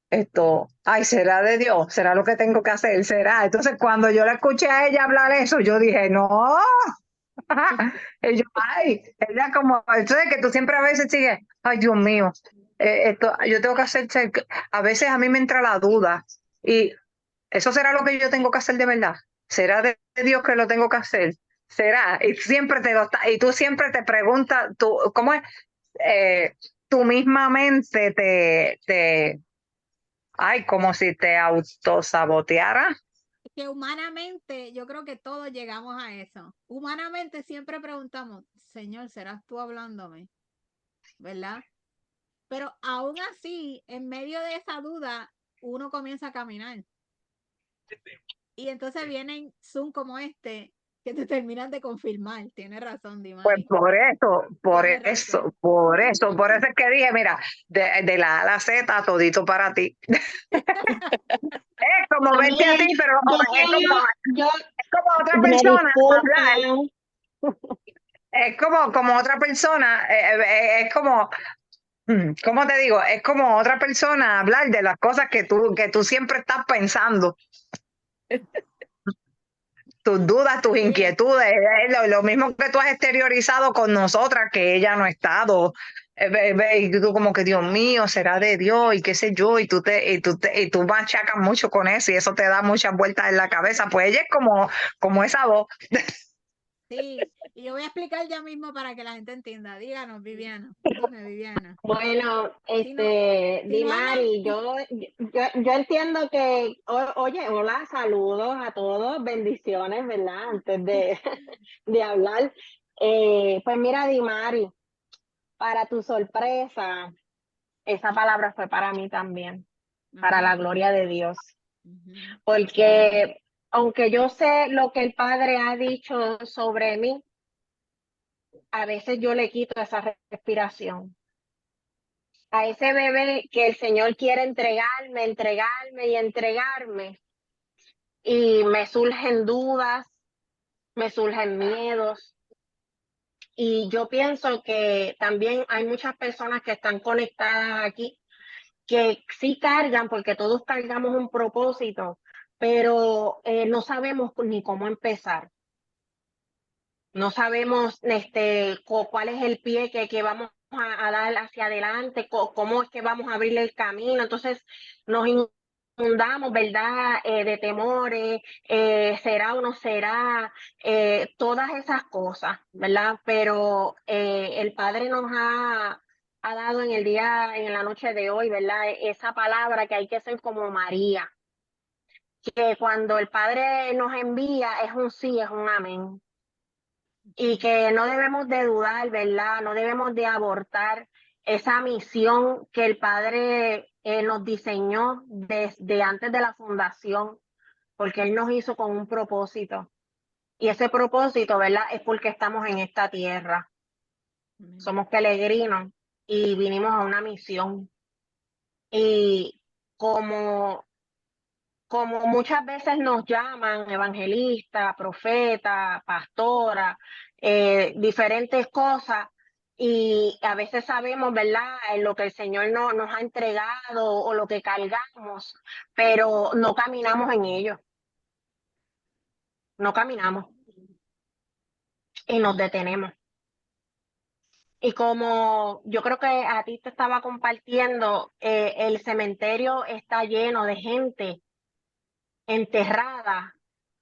esto, ay, ¿será de Dios? ¿Será lo que tengo que hacer? ¿Será? Entonces, cuando yo la escuché a ella hablar eso, yo dije, no. Y yo, ay, ella como, entonces que tú siempre a veces sigues, ay, Dios mío, esto, yo tengo que hacer, a veces a mí me entra la duda y ¿eso será lo que yo tengo que hacer de verdad? ¿Será de Dios que lo tengo que hacer? ¿Será? Y siempre y tú siempre te preguntas, ¿cómo es? Tu misma mente Ay, como si te autosaboteara. Que humanamente yo creo que todos llegamos a eso. Humanamente siempre preguntamos, Señor, ¿serás tú hablándome? ¿Verdad? Pero aún así, en medio de esa duda, uno comienza a caminar. Y entonces vienen Zoom como este que te terminan de confirmar. Tienes razón, Pues Dimari. por Tienes razón. por eso es que dije, mira, de la A a la Z, todito para ti. Es como verte a ti, Amén. pero Yo yo es como otra me persona hablar. disculpan. Es como otra persona, es como, ¿cómo te digo? Es como otra persona hablar de las cosas que tú siempre estás pensando, tus dudas, tus Así es. inquietudes, lo mismo que tú has exteriorizado con nosotras, que ella no ha estado. Y tú como que, Dios mío, será de Dios y qué sé yo, y tú machacas mucho con eso y eso te da muchas vueltas en la cabeza. Pues ella es como esa voz. Sí. Y yo voy a explicar ya mismo para que la gente entienda. Díganos, Viviana. Dime, Viviana. Bueno, Si no, si no andan, Dimari, yo entiendo que, oye, hola, saludos a todos, bendiciones, ¿verdad? Antes de, de hablar. Pues mira, Dimari, para tu sorpresa, esa palabra fue para mí también, para la amén. gloria de Dios. Ujú. Porque aunque yo sé lo que el Padre ha dicho sobre mí, a veces yo le quito esa respiración a ese bebé que el Señor quiere entregarme, entregarme y entregarme. Y me surgen dudas, me surgen miedos. Y yo pienso que también hay muchas personas que están conectadas aquí que sí cargan, porque todos cargamos un propósito, pero no sabemos ni cómo empezar. No sabemos cuál es el pie que vamos a dar hacia adelante, cómo es que vamos a abrirle el camino. Entonces nos inundamos, ¿verdad? De temores, será o no será, todas esas cosas, ¿verdad? Pero el Padre nos ha dado en el día, en la noche de hoy, ¿verdad? Esa palabra que hay que ser como María, que cuando el Padre nos envía es un sí, es un amén y que no debemos de dudar, ¿verdad? No debemos de abortar esa misión que el Padre nos diseñó desde antes de la fundación, porque Él nos hizo con un propósito. Y ese propósito, ¿verdad? Es porque estamos en esta tierra. Amén. Somos peregrinos y vinimos a una misión. Y como como muchas veces nos llaman evangelista, profeta, pastora, diferentes cosas, y a veces sabemos, ¿verdad?, en lo que el Señor nos ha entregado o lo que cargamos, pero no caminamos en ello, no caminamos y nos detenemos. Y como yo creo que a ti te estaba compartiendo, el cementerio está lleno de gente enterrada,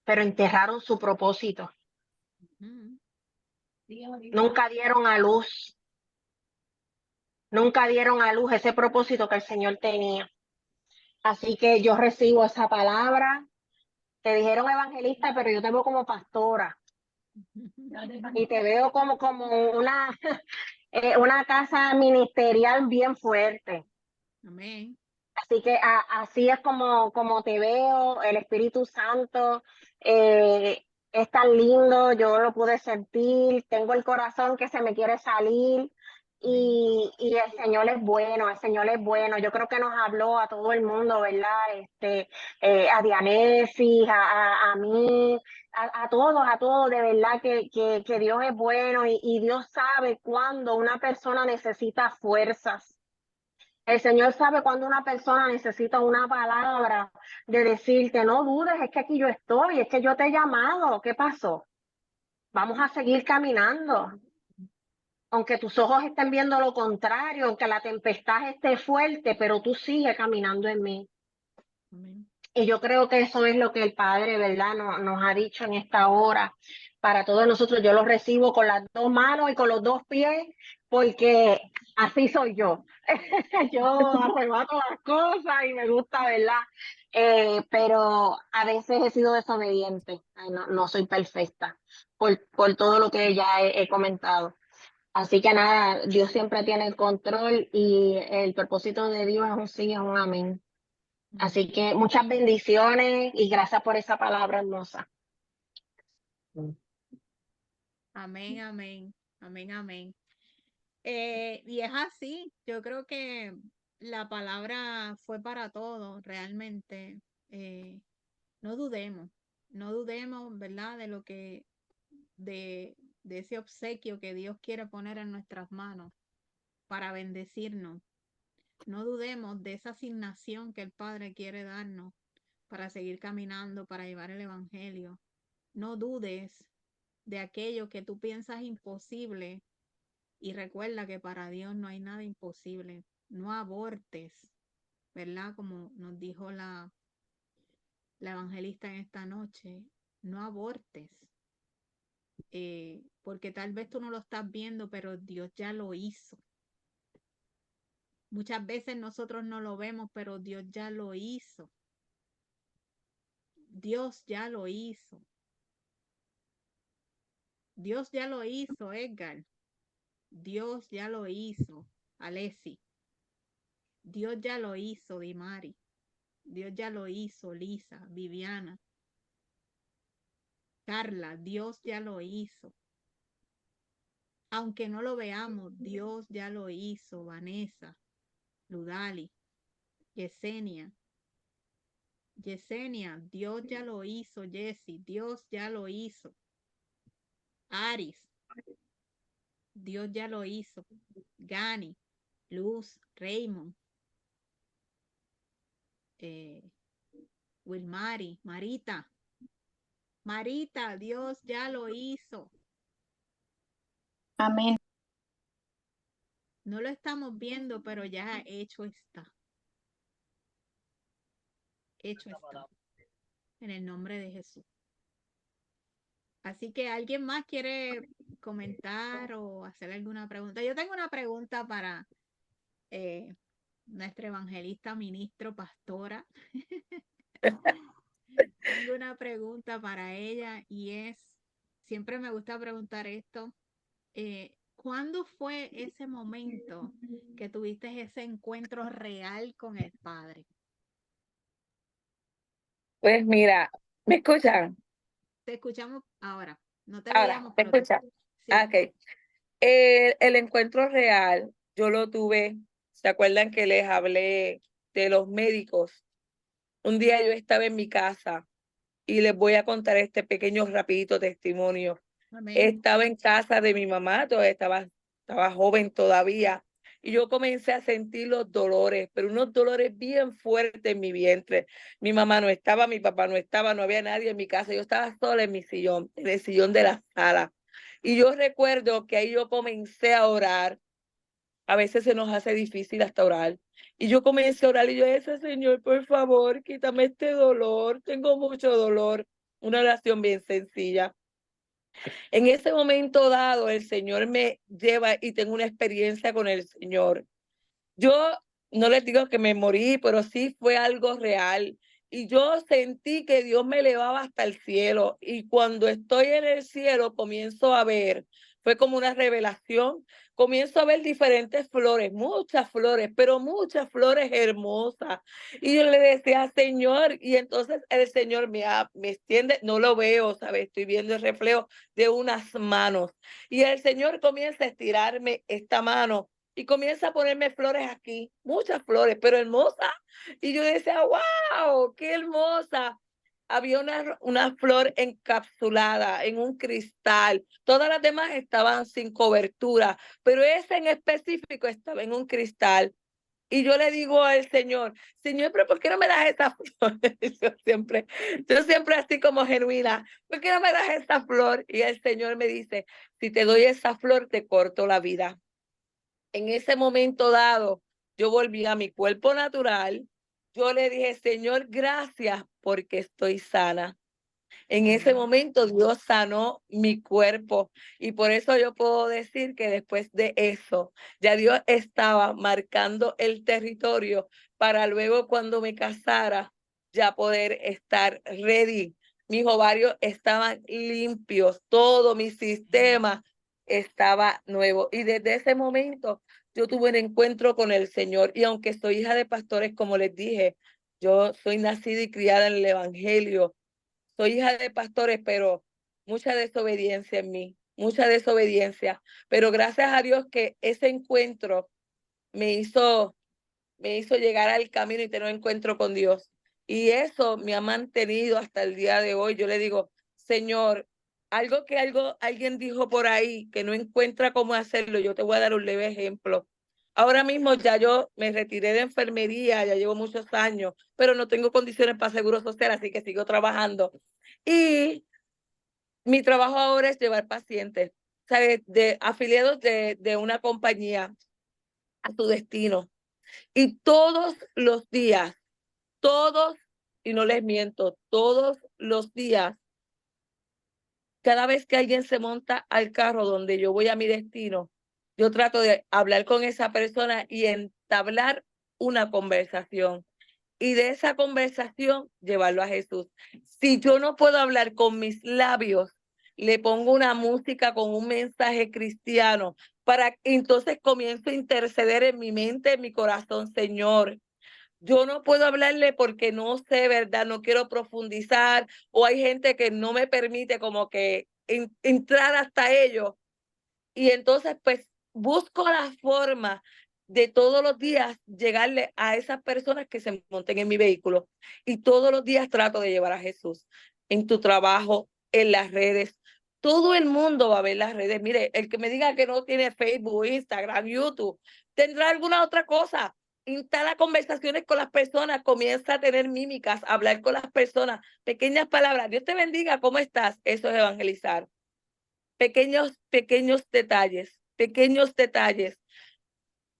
pero enterraron su propósito. Ujú. Nunca dieron a luz, nunca dieron a luz ese propósito que el Señor tenía. Así que yo recibo esa palabra. Te dijeron evangelista, pero yo te veo como pastora y te veo como una casa ministerial bien fuerte. Amén. Así que así es como te veo, el Espíritu Santo es tan lindo, yo lo pude sentir, tengo el corazón que se me quiere salir Amén. y el Señor es bueno, el Señor es bueno. Yo creo que nos habló a todo el mundo, ¿verdad? A Dianesis, a mí, a todos, de verdad que Dios es bueno y Dios sabe cuando una persona necesita fuerzas. El Señor sabe cuando una persona necesita una palabra de decirte, no dudes, es que aquí yo estoy, es que yo te he llamado, ¿qué pasó? Vamos a seguir caminando. Aunque tus ojos estén viendo lo contrario, aunque la tempestad esté fuerte, pero tú sigues caminando en mí. Amén. Y yo creo que eso es lo que el Padre, ¿verdad?, nos ha dicho en esta hora. Para todos nosotros, yo lo recibo con las dos manos y con los dos pies, porque así soy yo. Yo arrebato las cosas y me gusta, ¿verdad? Pero a veces he sido desobediente. No soy perfecta por todo lo que ya he comentado. Así que nada, Dios siempre tiene el control y el propósito de Dios es un sí, es un amén. Así que muchas bendiciones y gracias por esa palabra hermosa. Amén, amén, amén, amén. Y es así, yo creo que la palabra fue para todos, realmente. No dudemos, no dudemos, ¿verdad? De lo que, de ese obsequio que Dios quiere poner en nuestras manos para bendecirnos. No dudemos de esa asignación que el Padre quiere darnos para seguir caminando, para llevar el Evangelio. No dudes de aquello que tú piensas imposible y recuerda que para Dios no hay nada imposible. No abortes, ¿verdad? Como nos dijo la evangelista en esta noche. No abortes. Porque tal vez tú no lo estás viendo, pero Dios ya lo hizo. Muchas veces nosotros no lo vemos, pero Dios ya lo hizo. Dios ya lo hizo. Dios ya lo hizo, Edgar. Dios ya lo hizo, Alessi. Dios ya lo hizo, Dimari. Dios ya lo hizo, Lisa, Viviana. Carla, Dios ya lo hizo. Aunque no lo veamos, Dios ya lo hizo, Vanessa, Ludali, Yesenia. Yesenia, Dios ya lo hizo, Jessie, Dios ya lo hizo. Aris, Dios ya lo hizo. Gani, Luz, Raymond, Wilmari, Marita. Marita, Dios ya lo hizo. Amén. No lo estamos viendo, pero ya hecho está. Hecho está. En el nombre de Jesús. Así que ¿alguien más quiere comentar o hacer alguna pregunta? Yo tengo una pregunta para nuestra evangelista, ministro, pastora. Tengo una pregunta para ella y es, siempre me gusta preguntar esto, ¿cuándo fue ese momento que tuviste ese encuentro real con el Padre? Pues mira, ¿me escuchan? Te escuchamos ahora, no te Ahora, veíamos, ¿me pero escuchan? sí. Ok. El encuentro real, yo lo tuve, ¿se acuerdan que les hablé de los médicos? Un día yo estaba en mi casa y les voy a contar este pequeño rapidito testimonio. Amén. Estaba en casa de mi mamá, todavía estaba joven todavía, y yo comencé a sentir los dolores, pero unos dolores bien fuertes en mi vientre. Mi mamá no estaba, mi papá no estaba, no había nadie en mi casa, yo estaba sola en mi sillón, en el sillón de la sala. Y yo recuerdo que ahí yo comencé a orar. A veces se nos hace difícil hasta orar. Y yo comencé a orar y yo decía, Señor, por favor, quítame este dolor, tengo mucho dolor. Una oración bien sencilla. En ese momento dado, el Señor me lleva y tengo una experiencia con el Señor. Yo no les digo que me morí, pero sí fue algo real. Y yo sentí que Dios me elevaba hasta el cielo. Y cuando estoy en el cielo, comienzo a ver, fue como una revelación, comienzo a ver diferentes flores, muchas flores, pero muchas flores hermosas. Y yo le decía, Señor, y entonces el Señor me extiende, no lo veo, ¿sabes? Estoy viendo el reflejo de unas manos. Y el Señor comienza a estirarme esta mano y comienza a ponerme flores aquí, muchas flores, pero hermosas. Y yo decía, wow, qué hermosa. Había una flor encapsulada en un cristal. Todas las demás estaban sin cobertura, pero esa en específico estaba en un cristal. Y yo le digo al Señor, Señor, pero ¿por qué no me das esa flor? Yo siempre así como genuina, ¿por qué no me das esa flor? Y el Señor me dice, si te doy esa flor, te corto la vida. En ese momento dado, yo volví a mi cuerpo natural yo le dije, Señor, gracias porque estoy sana. En ese Amén. momento Dios sanó mi cuerpo y por eso yo puedo decir que después de eso ya Dios estaba marcando el territorio para luego cuando me casara ya poder estar ready. Mis ovarios estaban limpios, todo mi sistema estaba nuevo y desde ese momento yo tuve un encuentro con el Señor y aunque soy hija de pastores, como les dije, yo soy nacida y criada en el Evangelio. Soy hija de pastores, pero mucha desobediencia en mí, mucha desobediencia. Pero gracias a Dios que ese encuentro me hizo, me hizo llegar al camino y tener un encuentro con Dios. Y eso me ha mantenido hasta el día de hoy. Yo le digo, Señor, alguien dijo por ahí que no encuentra cómo hacerlo, yo te voy a dar un leve ejemplo. Ahora mismo ya yo me retiré de enfermería, ya llevo muchos años, pero no tengo condiciones para seguro social, así que sigo trabajando. Y mi trabajo ahora es llevar pacientes, ¿sabes? De afiliados de una compañía a su destino. Y todos, y no les miento, todos los días, cada vez que alguien se monta al carro donde yo voy a mi destino, yo trato de hablar con esa persona y entablar una conversación. Y de esa conversación llevarlo a Jesús. Si yo no puedo hablar con mis labios, le pongo una música con un mensaje cristiano para que entonces comienzo a interceder en mi mente, en mi corazón, Señor. Yo no puedo hablarle porque no sé, ¿verdad? No quiero profundizar o hay gente que no me permite como que entrar hasta ellos y entonces, pues, busco la forma de todos los días llegarle a esas personas que se monten en mi vehículo. Y todos los días trato de llevar a Jesús en tu trabajo, en las redes. Todo el mundo va a ver las redes. Mire, el que me diga que no tiene Facebook, Instagram, YouTube, tendrá alguna otra cosa. Instala conversaciones con las personas, comienza a tener mímicas, a hablar con las personas, pequeñas palabras. Dios te bendiga, ¿cómo estás? Eso es evangelizar. Pequeños detalles, pequeños detalles.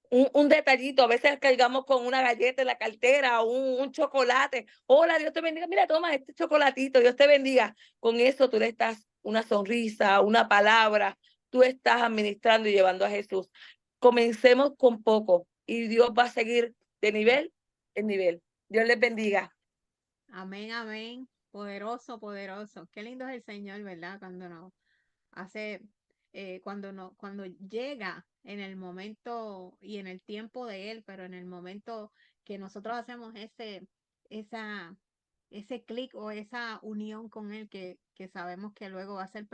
Un detallito, a veces cargamos con una galleta en la cartera, un chocolate. Hola, Dios te bendiga. Mira, toma este chocolatito, Dios te bendiga. Con eso tú le estás una sonrisa, una palabra, tú estás administrando y llevando a Jesús. Comencemos con poco y Dios va a seguir de nivel en nivel. Dios les bendiga. Amén, amén. Poderoso, poderoso. Qué lindo es el Señor, ¿verdad? Cuando nos hace, cuando llega en el momento y en el tiempo de Él, pero en el momento que nosotros hacemos esa, ese clic o esa unión con Él que sabemos que luego va a ser